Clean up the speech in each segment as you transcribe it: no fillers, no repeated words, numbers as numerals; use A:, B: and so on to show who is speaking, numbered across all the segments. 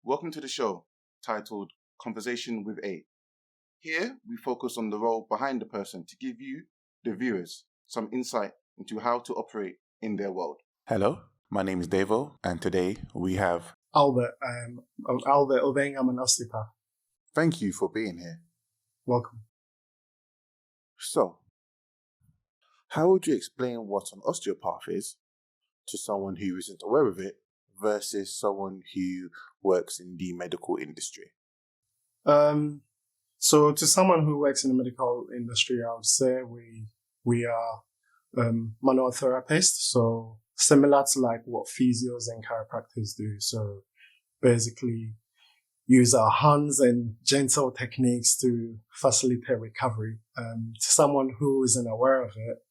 A: Welcome to the show, titled Conversation with A. Here, we focus on the role behind the person to give you, the viewers, some insight into how to operate in their world. Hello, my name is Devo, and today we have
B: Albert. I'm Albert Obeng. I'm an osteopath.
A: Thank you for being here.
B: Welcome.
A: So, how would you explain what an osteopath is to someone who isn't aware of it versus someone who works in the medical industry?
B: So to someone who works in the medical industry, I would say we are manual therapists. So similar to like what physios and chiropractors do. So basically use our hands and gentle techniques to facilitate recovery. To someone who isn't aware of it,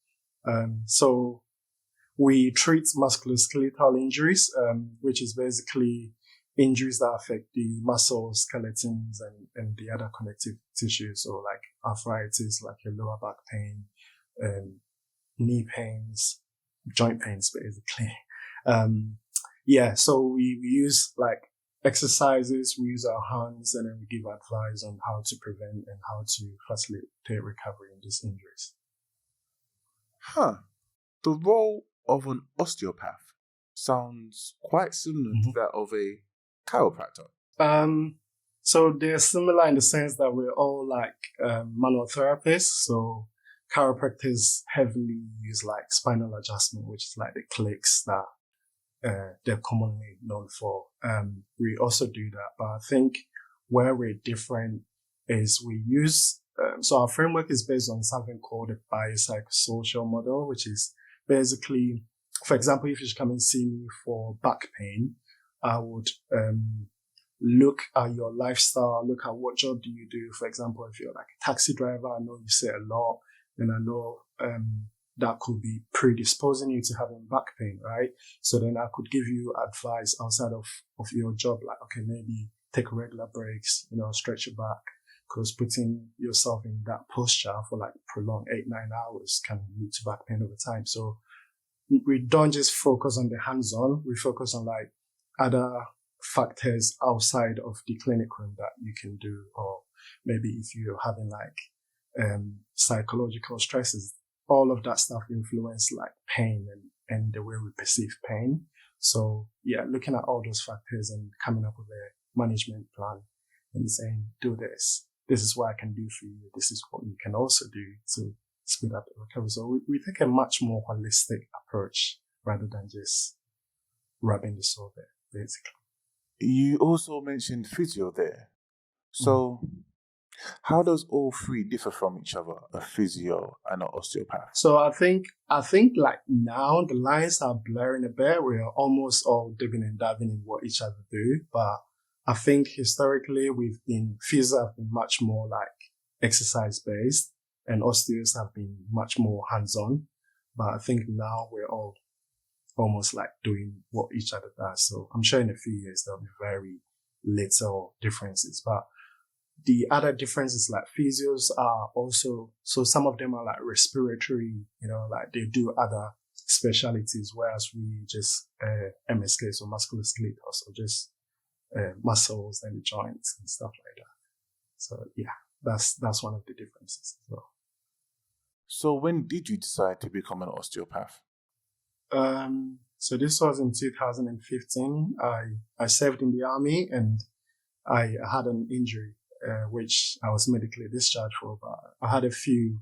B: so we treat musculoskeletal injuries, which is basically injuries that affect the muscles, skeletons, and the other connective tissues, so like arthritis, like your lower back pain, knee pains, joint pains, basically. So we use like exercises, we use our hands, and then we give advice on how to prevent and how to facilitate recovery in these injuries.
A: The role of an osteopath sounds quite similar to that of a chiropractor.
B: So they're similar in the sense that we're all like manual therapists. So chiropractors heavily use like spinal adjustment, which is like the clicks that they're commonly known for. We also do that, but I think where we're different is we use, so our framework is based on something called a biopsychosocial model, which is basically, for example, if you come and see me for back pain, I would look at your lifestyle, look at what job do you do. For example, if you're like a taxi driver, I know you say a lot, and I know that could be predisposing you to having back pain, right? So then I could give you advice outside of your job, like, okay, maybe take regular breaks, stretch your back, because putting yourself in that posture for like prolonged 8-9 hours can lead to back pain over time. So we don't just focus on the hands-on, we focus on like other factors outside of the clinic room that you can do, or maybe if you're having like psychological stresses, all of that stuff influence like pain and the way we perceive pain. So yeah, looking at all those factors and coming up with a management plan and saying, do this. This is what I can do for you. This is what you can also do to speed up the recovery. So we take a much more holistic approach rather than just rubbing the sore there, basically.
A: You also mentioned physio there. So how does all three differ from each other, a physio and an osteopath?
B: So I think like now the lines are blurring a bit. We're almost all dipping and diving in what each other do. But I think historically physio have been much more like exercise based, and osteos have been much more hands-on. But I think now we're all almost like doing what each other does. So I'm sure in a few years there'll be very little differences. But the other differences, like physios are also, so some of them are like respiratory, like they do other specialties, whereas we just MSK, so musculoskeletal, so just muscles and joints and stuff like that. So yeah, that's one of the differences as well.
A: So when did you decide to become an osteopath?
B: So this was in 2015. I served in the army and I had an injury, which I was medically discharged for, but I had a few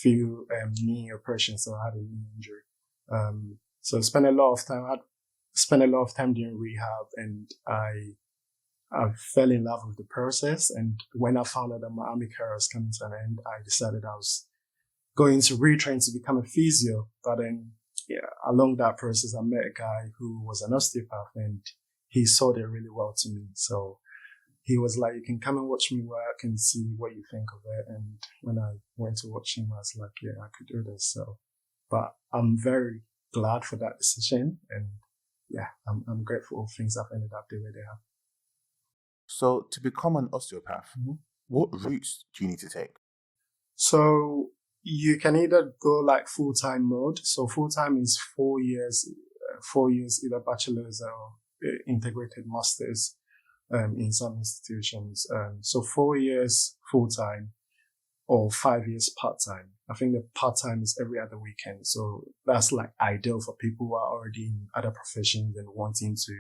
B: knee operations, so I had a knee injury. So I spent a lot of time doing rehab, and I fell in love with the process. And when I found out that my army career was coming to an end, I decided I was going to retrain to become a physio. But then, along that process, I met a guy who was an osteopath, and he sold it really well to me. So he was like, you can come and watch me work and see what you think of it. And when I went to watch him, I was like, yeah, I could do this. So, but I'm very glad for that decision. And yeah, I'm grateful things have ended up the way they have.
A: So to become an osteopath, what routes do you need to take?
B: So you can either go like full-time mode. So full-time is 4 years, either bachelor's or integrated masters. in some institutions. So 4 years full-time or 5 years part-time. I think the part-time is every other weekend. So that's like ideal for people who are already in other professions and wanting to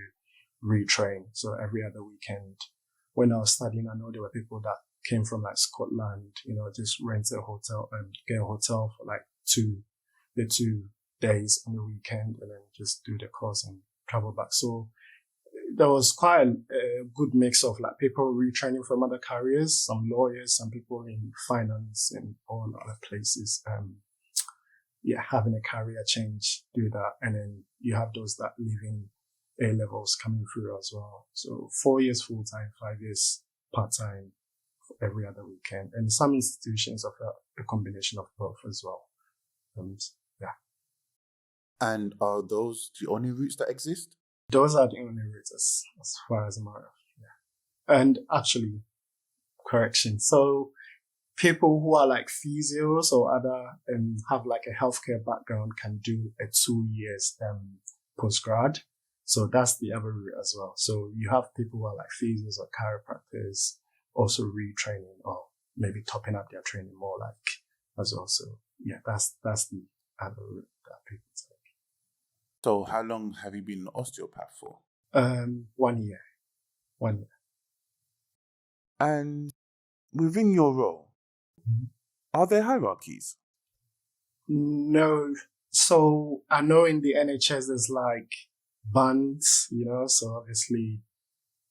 B: retrain. So every other weekend. When I was studying, I know there were people that came from like Scotland, just rent a hotel and get a hotel for like 2 days on the weekend and then just do the course and travel back. So there was quite a good mix of like people retraining from other careers, some lawyers, some people in finance and all other places. Having a career change, do that. And then you have those that leaving A levels coming through as well. So 4 years full time, 5 years part time every other weekend. And some institutions offer a combination of both as well.
A: And are those the only routes that exist?
B: Those are the only routes as far as I'm aware of. Yeah. And actually, correction. So people who are like physios or other and have like a healthcare background can do a 2 years postgrad. So that's the other route as well. So you have people who are like physios or chiropractors also retraining or maybe topping up their training more like as well. So yeah, that's the other route that people take.
A: So how long have you been an osteopath for?
B: 1 year. 1 year.
A: And within your role, are there hierarchies?
B: No. So I know in the NHS there's like bands, so obviously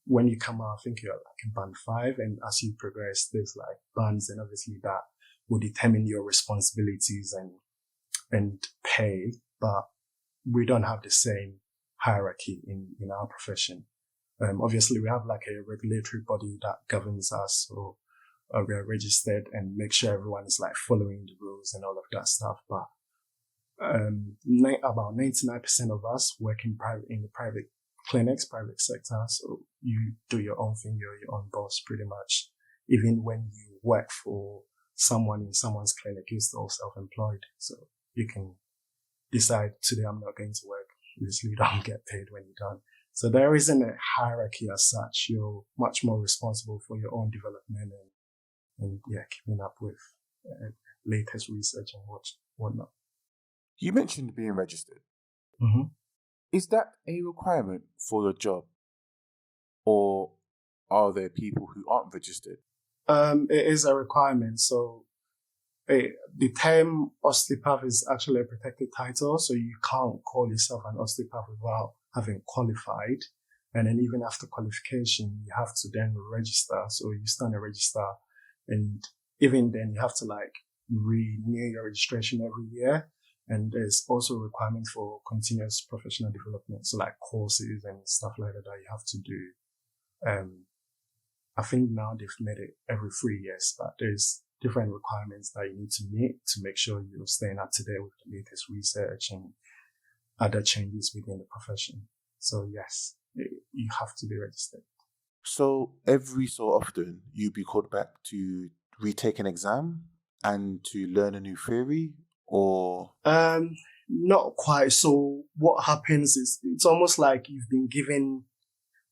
B: when you come out, I think you're like in band 5, and as you progress, there's like bands, and obviously that will determine your responsibilities and pay, but we don't have the same hierarchy in our profession. Obviously we have like a regulatory body that governs us, so we are registered and make sure everyone is like following the rules and all of that stuff. But about 99% of us work in the private clinics, private sector. So you do your own thing, you're your own boss pretty much. Even when you work for someone in someone's clinic, you're still self-employed. So you can decide today I'm not going to work. Obviously you don't get paid when you're done. So there isn't a hierarchy as such. You're much more responsible for your own development and keeping up with latest research and whatnot.
A: You mentioned being registered.
B: Mm-hmm.
A: Is that a requirement for your job, or are there people who aren't registered?
B: It is a requirement. So the term osteopath is actually a protected title, so you can't call yourself an osteopath without having qualified. And then even after qualification, you have to then register. So you stand a register, and even then you have to like renew your registration every year. And there's also a requirement for continuous professional development, so like courses and stuff like that you have to do. I think now they've made it every 3 years, but there's different requirements that you need to meet to make sure you're staying up to date with the latest research and other changes within the profession. So yes, you have to be registered.
A: So every so often you'll be called back to retake an exam and to learn a new theory, or?
B: Not quite. So what happens is it's almost like you've been given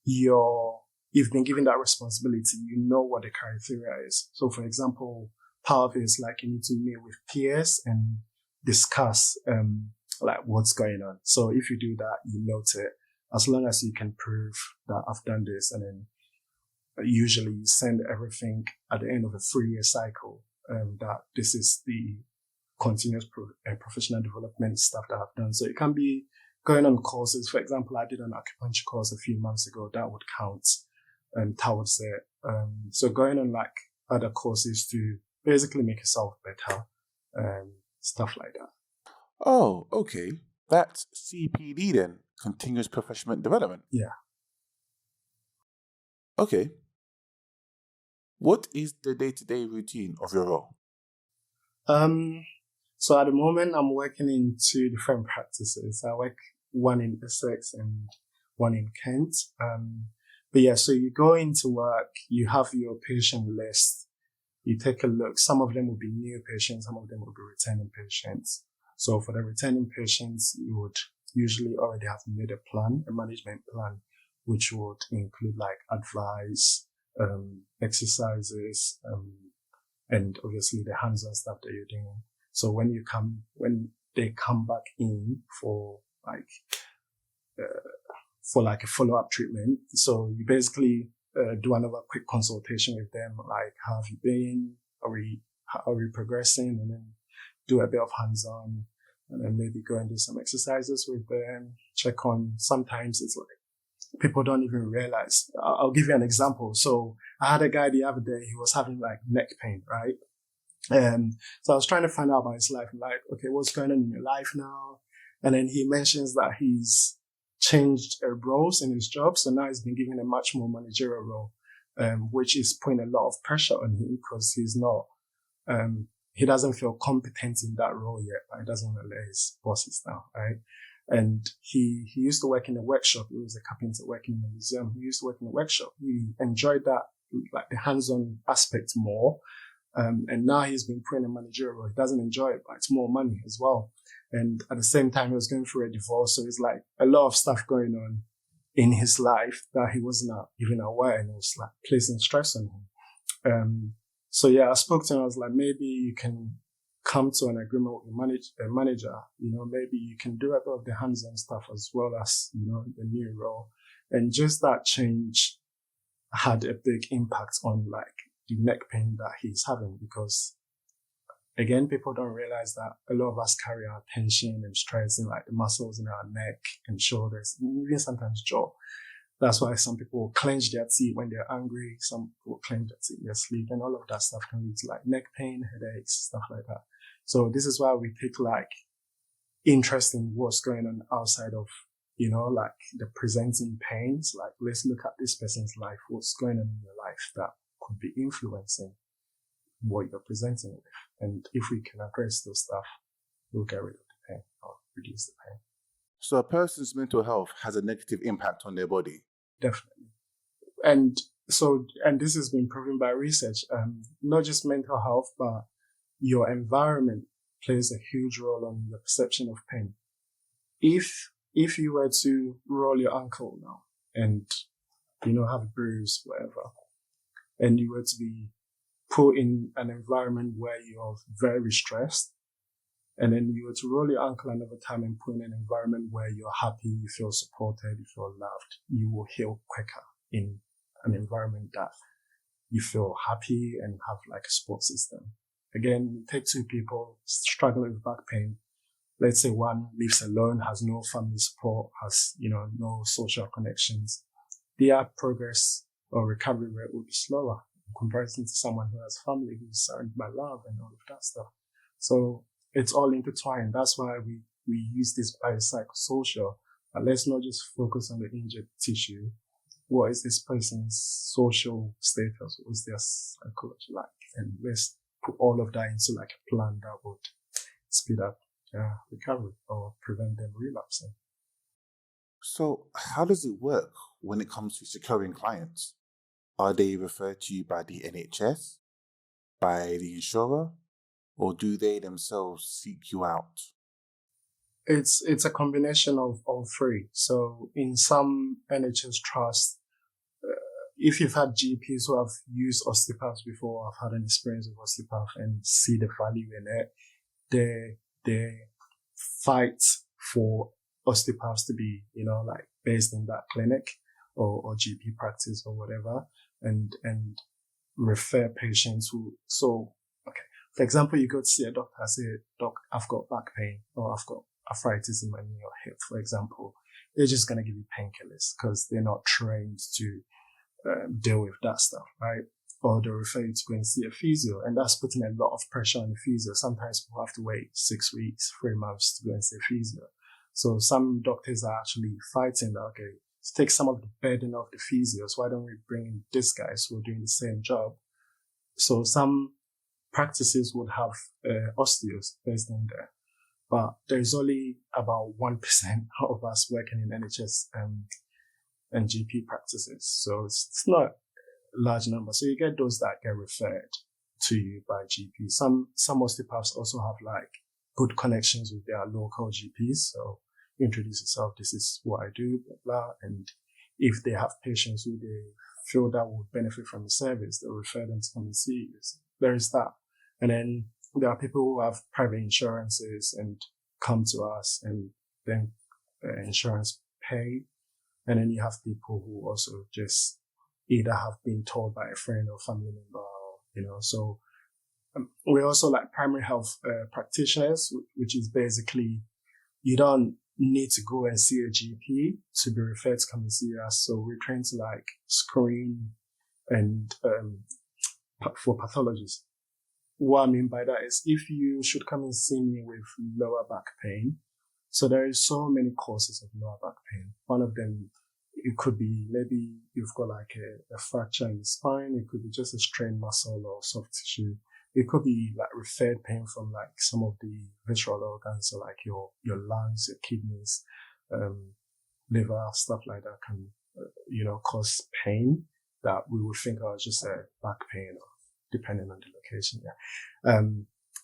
B: that responsibility. You know what the criteria is. So for example, part of it is like you need to meet with peers and discuss like what's going on. So if you do that, you note it. As long as you can prove that I've done this, and then usually you send everything at the end of a 3-year cycle, that this is the continuous professional development stuff that I've done. So it can be going on courses. For example, I did an acupuncture course a few months ago. That would count towards it. So going on like other courses to basically make yourself better, stuff like that.
A: Oh, okay. That's CPD then, continuous professional development.
B: Yeah.
A: Okay. What is the day-to-day routine of your role?
B: So at the moment, I'm working in 2 different practices. I work one in Essex and one in Kent. But yeah, so you go into work, you have your patient list, you take a look. Some of them will be new patients, some of them will be returning patients. So for the returning patients, you would usually already have made a plan, a management plan which would include like advice, exercises, and obviously the hands-on stuff that you're doing. So when they come back in for like a follow-up treatment, so you basically do another quick consultation with them, like how have you been? Are we progressing? And then do a bit of hands-on, and then maybe go and do some exercises with them, check on. Sometimes it's like people don't even realize. I'll give you an example. So I had a guy the other day, he was having like neck pain, right? So I was trying to find out about his life. I'm like, okay, what's going on in your life now? And then he mentions that he's changed roles in his job. So now he's been given a much more managerial role, which is putting a lot of pressure on him because he's not, he doesn't feel competent in that role yet. But he doesn't want to let his bosses down, right? And he used to work in a workshop. He was a carpenter working in a museum. He used to work in a workshop. He enjoyed that, like the hands-on aspect more. And now he's been put in a managerial role. He doesn't enjoy it, but it's more money as well. And at the same time, he was going through a divorce. So it's like a lot of stuff going on in his life that he wasn't even aware, and it was like placing stress on him. So yeah, I spoke to him. I was like, maybe you can come to an agreement with a manager. Maybe you can do a bit of the hands-on stuff as well as, the new role. And just that change had a big impact on like the neck pain that he's having, because again, people don't realize that a lot of us carry our tension and stress in like the muscles in our neck and shoulders, and even sometimes jaw. That's why some people will clench their teeth when they're angry. Some people clench their teeth in their sleep, and all of that stuff can lead to like neck pain, headaches, stuff like that. So this is why we take like interest in what's going on outside of, like the presenting pains. Like, let's look at this person's life. What's going on in your life that could be influencing what you're presenting with. And if we can address those stuff, we'll get rid of the pain or reduce the pain.
A: So a person's mental health has a negative impact on their body.
B: Definitely. And this has been proven by research, not just mental health, but your environment plays a huge role on the perception of pain. If you were to roll your ankle now and, have a bruise, whatever, and you were to be put in an environment where you're very stressed, and then you were to roll your ankle another time and put in an environment where you're happy, you feel supported, you feel loved, you will heal quicker in an environment that you feel happy and have like a support system. Again, you take two people struggling with back pain. Let's say one lives alone, has no family support, has, no social connections. Their progress or recovery rate will be slower in comparison to someone who has family, who's surrounded by love and all of that stuff. So it's all intertwined. That's why we use this biopsychosocial. But let's not just focus on the injured tissue. What is this person's social status? What is their psychology like? And let's put all of that into like a plan that would speed up recovery or prevent them relapsing.
A: So how does it work when it comes to securing clients? Are they referred to you by the NHS, by the insurer, or do they themselves seek you out?
B: It's a combination of all three. So in some NHS trusts, if you've had GPs who have used osteopaths before, have had an experience with osteopath and see the value in it, they fight for osteopaths to be, like based in that clinic or GP practice or whatever, and refer patients who, for example, you go to see a doctor, say, Doc, I've got back pain, or I've got arthritis in my knee or hip, for example. They're just going to give you painkillers because they're not trained to deal with that stuff, right? Or they'll refer you to go and see a physio, and that's putting a lot of pressure on the physio. Sometimes people have to wait 6 weeks, 3 months to go and see a physio. So some doctors are actually fighting that, okay, to take some of the burden off the physios, why don't we bring in these guys who are doing the same job? So some practices would have osteos based in there, but there's only about 1% of us working in NHS and GP practices. So it's not a large number. So you get those that get referred to you by GP. Some osteopaths also have like good connections with their local GPs. So you introduce yourself, this is what I do, blah, blah. And if they have patients who they feel that would benefit from the service, they'll refer them to come and see you. So there is that. And then there are people who have private insurances and come to us, and then insurance pay. And then you have people who also just either have been told by a friend or family member, so we're also like primary health practitioners, which is basically you don't need to go and see a GP to be referred to come and see us. So we're trying to like screen and for pathologies. What I mean by that is if you should come and see me with lower back pain. So there is so many causes of lower back pain. One of them, it could be maybe you've got like a fracture in the spine. It could be just a strained muscle or soft tissue. It could be like referred pain from like some of the visceral organs, so like your lungs, your kidneys, liver, stuff like that can, cause pain that we would think are just a back pain, or depending on the location. Yeah.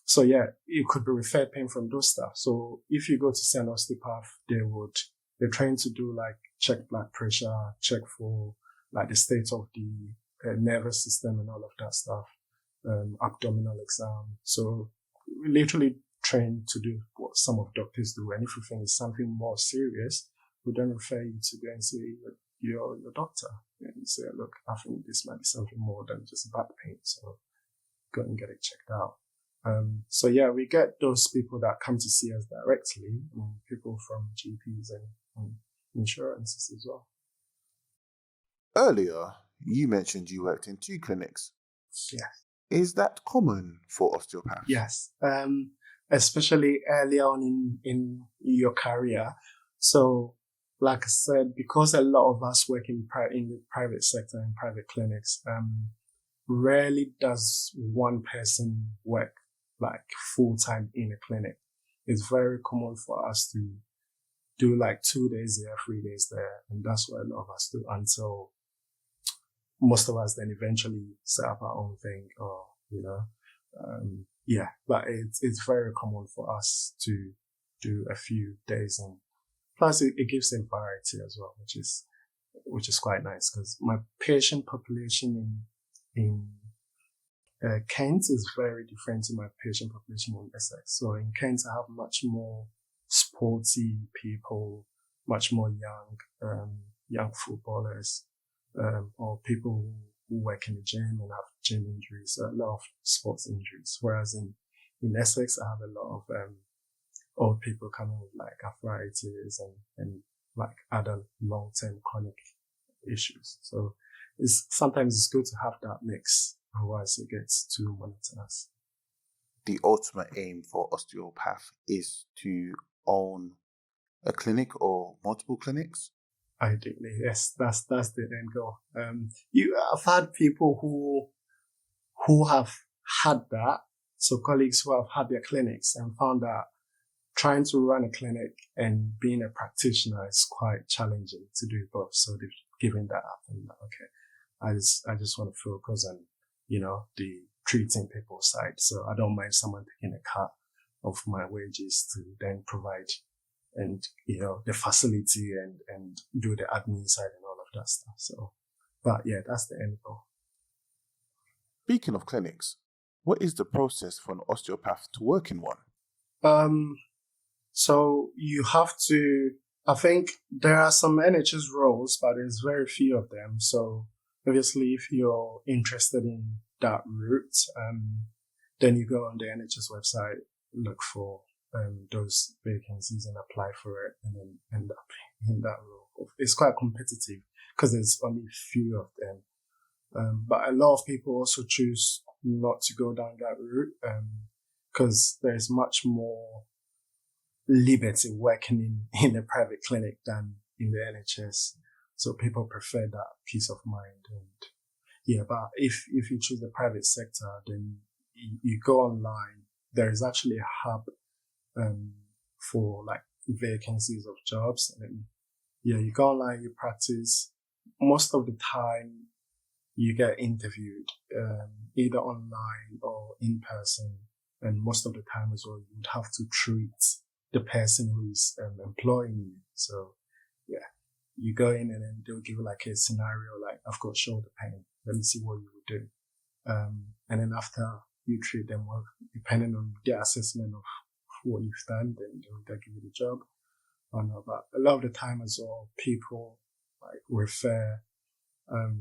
B: So yeah, it could be referred pain from those stuff. So if you go to see an osteopath, they're trying to do like check blood pressure, check for like the state of the nervous system and all of that stuff. Abdominal exam. So we literally train to do what some of doctors do. And if we think it's something more serious, we then refer you to go and see your doctor and say, look, I think this might be something more than just back pain. So go and get it checked out. So yeah, we get those people that come to see us directly, and people from GPs and insurances as well.
A: Earlier, you mentioned you worked in 2 clinics.
B: Yeah.
A: Is that common for osteopaths?
B: Yes, especially early on in your career. So, like I said, because a lot of us work in the private sector, in private clinics, rarely does one person work like full time in a clinic. It's very common for us to do like 2 days here, 3 days there, and that's what a lot of us do until most of us then eventually set up our own thing, or, but it's very common for us to do a few days, and plus it gives them variety as well, which is quite nice, because my patient population in Kent is very different to my patient population in Essex. So in Kent, I have much more sporty people, much more young footballers, or people who work in the gym and have gym injuries, a lot of sports injuries. Whereas in Essex, I have a lot of old people coming with like arthritis and like other long-term chronic issues. So sometimes it's good to have that mix, otherwise it gets too monotonous.
A: The ultimate aim for osteopath is to own a clinic or multiple clinics?
B: Ideally, yes, that's the end goal. I've had people who have had that, so colleagues who have had their clinics and found that trying to run a clinic and being a practitioner is quite challenging to do both. So they've given that up, and okay, I just want to focus on, the treating people side. So I don't mind someone taking a cut of my wages to then provide and, the facility and do the admin side and all of that stuff. So, but yeah, that's the end goal.
A: Speaking of clinics, what is the process for an osteopath to work in one?
B: So you have to, I think there are some NHS roles, but there's very few of them. So obviously if you're interested in that route, then you go on the NHS website, look for those vacancies and apply for it, and then end up in that role. It's quite competitive because there's only few of them. But a lot of people also choose not to go down that route because there's much more liberty working in a private clinic than in the NHS. So people prefer that peace of mind. And yeah, but if you choose the private sector, then you go online. There is actually a hub for like vacancies of jobs, and then you go online, you practice. Most of the time you get interviewed either online or in person, and most of the time as well you would have to treat the person who's employing you. So yeah, you go in and then they'll give you like a scenario, like, I've got shoulder pain. Let me see what you would do. And then after you treat them, well, depending on their assessment of what you've done, then they'll give you the job or not. But a lot of the time as well, people like refer.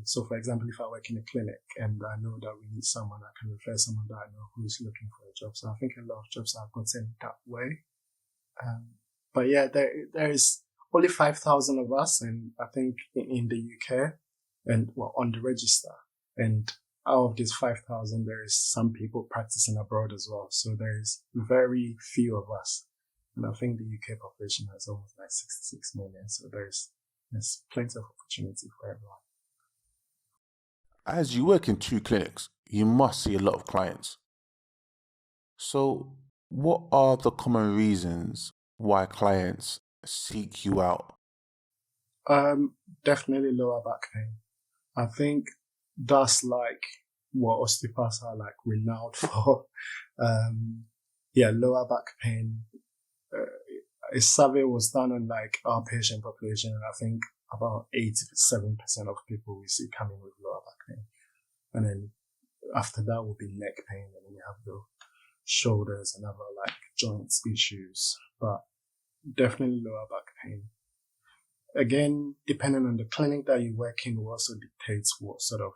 B: So for example, if I work in a clinic and I know that we need someone, I can refer someone that I know who's looking for a job. So I think a lot of jobs are gotten that way. But yeah, there is only 5,000 of us, and I think in the UK, and well, on the register. And out of these 5,000, there is some people practicing abroad as well. So there is very few of us. And I think the UK population is almost like 66 million. So there's plenty of opportunity for everyone.
A: As you work in 2 clinics, you must see a lot of clients. So what are the common reasons why clients seek you out?
B: Definitely lower back pain. I think that's like what osteopaths are like renowned for. Lower back pain. A survey was done on like our patient population, and I think about 87% of people we see coming with lower back pain. And then after that will be neck pain, and then you have the shoulders and other like joints issues, but definitely lower back pain. Again, depending on the clinic that you work in, will also dictates what sort of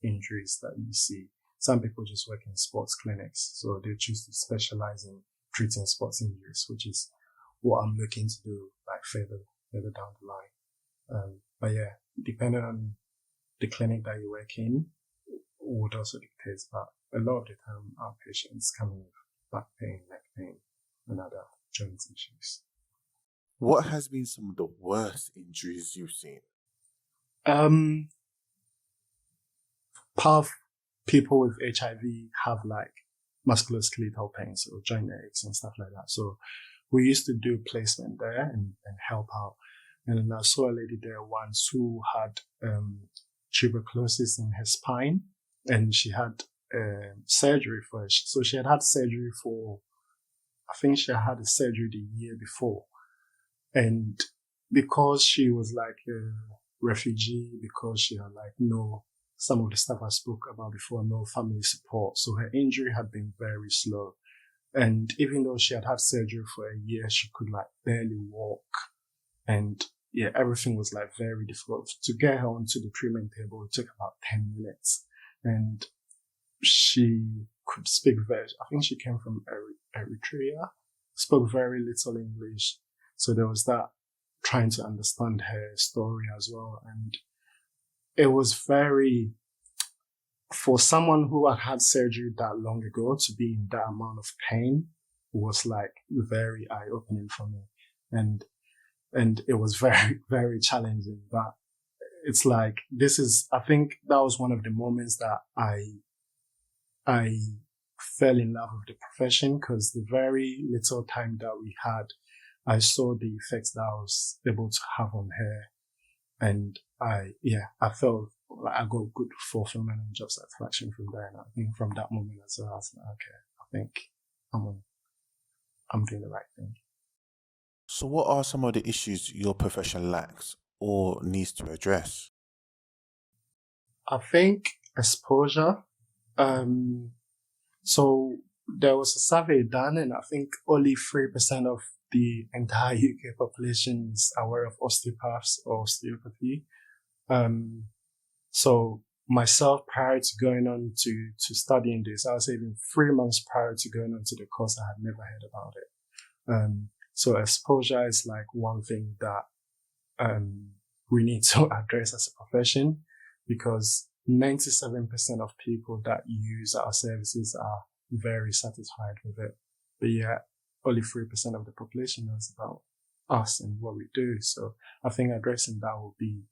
B: injuries that you see. Some people just work in sports clinics, so they choose to specialize in treating sports injuries, which is what I'm looking to do like further down the line. But yeah, depending on the clinic that you work in would also dictate, but a lot of the time our patients come in with back pain, neck pain, and other joint issues.
A: What has been some of the worst injuries you've seen?
B: Part of people with HIV have like musculoskeletal pain, so joint aches and stuff like that. So we used to do placement there and help out. And then I saw a lady there once who had tuberculosis in her spine, and she had surgery for it. So she had surgery for, I think she had a surgery the year before. And because she was like a refugee, because she had like some of the stuff I spoke about before, no family support. So her injury had been very slow. And even though she had surgery for a year, she could like barely walk. And yeah, everything was like very difficult. To get her onto the treatment table, it took about 10 minutes. And she could speak I think she came from Eritrea, spoke very little English. So there was that, trying to understand her story as well. And it was for someone who had surgery that long ago to be in that amount of pain was like very eye-opening for me. And it was very, very challenging. But it's like, I think that was one of the moments that I fell in love with the profession, because the very little time that we had, I saw the effects that I was able to have on her. And I felt like I got good fulfillment and job satisfaction from there. And I think from that moment as well, I was like, okay, I think I'm doing the right thing.
A: So what are some of the issues your profession lacks or needs to address?
B: I think exposure. So there was a survey done, and I think only 3% of the entire UK population is aware of osteopaths or osteopathy. So myself, prior to going on to studying this, I was even 3 months prior to going on to the course, I had never heard about it. So exposure is like one thing that we need to address as a profession, because 97% of people that use our services are very satisfied with it. But yet, only 3% of the population knows about us and what we do. So I think addressing that will be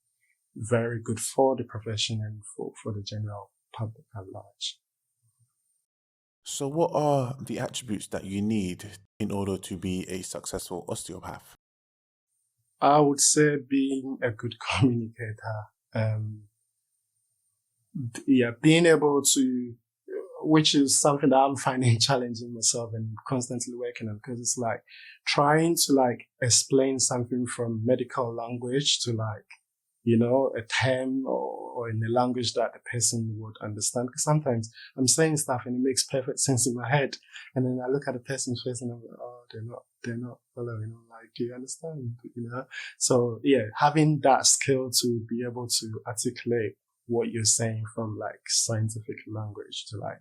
B: very good for the profession and for the general public at large.
A: So what are the attributes that you need in order to be a successful osteopath?
B: I would say being a good communicator. Being able to, which is something that I'm finding challenging myself and constantly working on, because it's like trying to like explain something from medical language to like, you know, a term or in a language that the person would understand. Because sometimes I'm saying stuff and it makes perfect sense in my head. And then I look at the person's face and I'm like, oh, they're not following. I'm like, do you understand? You know? So yeah, having that skill to be able to articulate what you're saying from like scientific language to like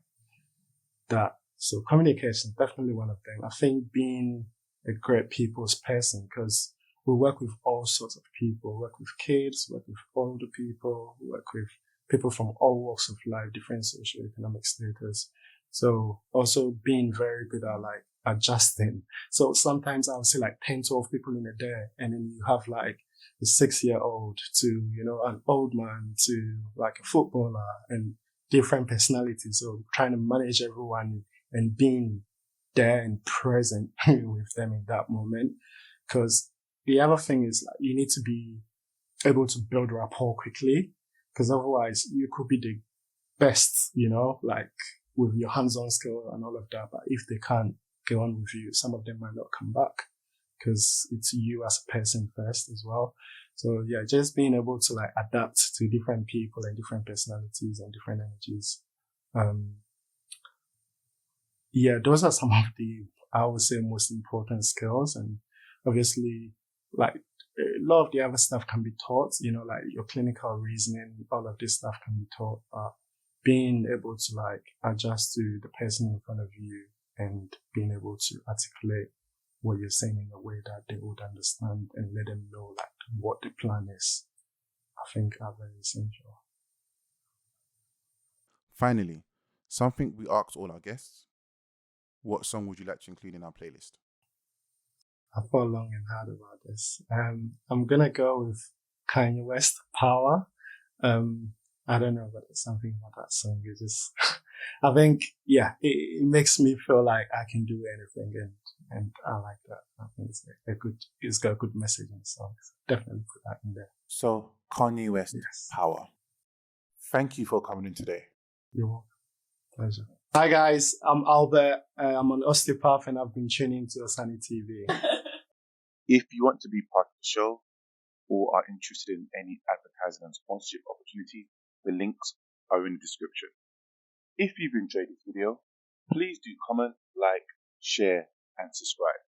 B: that. So communication, definitely one of them. I think being a great people's person, because we work with all sorts of people, work with kids, work with older people, work with people from all walks of life, different socioeconomic status. So also being very good at like adjusting. So sometimes I'll see like 10, 12 people in a day, and then you have like a 6-year-old to, you know, an old man to like a footballer and different personalities. So trying to manage everyone and being there and present with them in that moment. Because the other thing is like you need to be able to build rapport quickly, because otherwise you could be the best, you know, like with your hands-on skill and all of that. But if they can't go on with you, some of them might not come back, because it's you as a person first as well. So yeah, just being able to like adapt to different people and different personalities and different energies. Yeah, those are some of the, I would say, most important skills. And obviously, like a lot of the other stuff can be taught, you know, like your clinical reasoning, all of this stuff can be taught, but being able to like adjust to the person in front of you and being able to articulate what you're saying in a way that they would understand and let them know like what the plan is, I think are very essential.
A: Finally, something we asked all our guests: what song would you like to include in our playlist?
B: I thought long and hard about this. I'm gonna go with Kanye West, Power. I don't know, but there's something about that song. It just, I think, yeah, it makes me feel like I can do anything, and I like that. I think it's got a good message in the song. So definitely put that in there.
A: So Kanye West,
B: Yes.
A: Power. Thank you for coming in today.
B: You're welcome. Pleasure. Hi guys, I'm Albert. I'm an osteopath and I've been tuning to Asani TV.
A: If you want to be part of the show or are interested in any advertising and sponsorship opportunity, the links are in the description. If you've enjoyed this video, please do comment, like, share, and subscribe.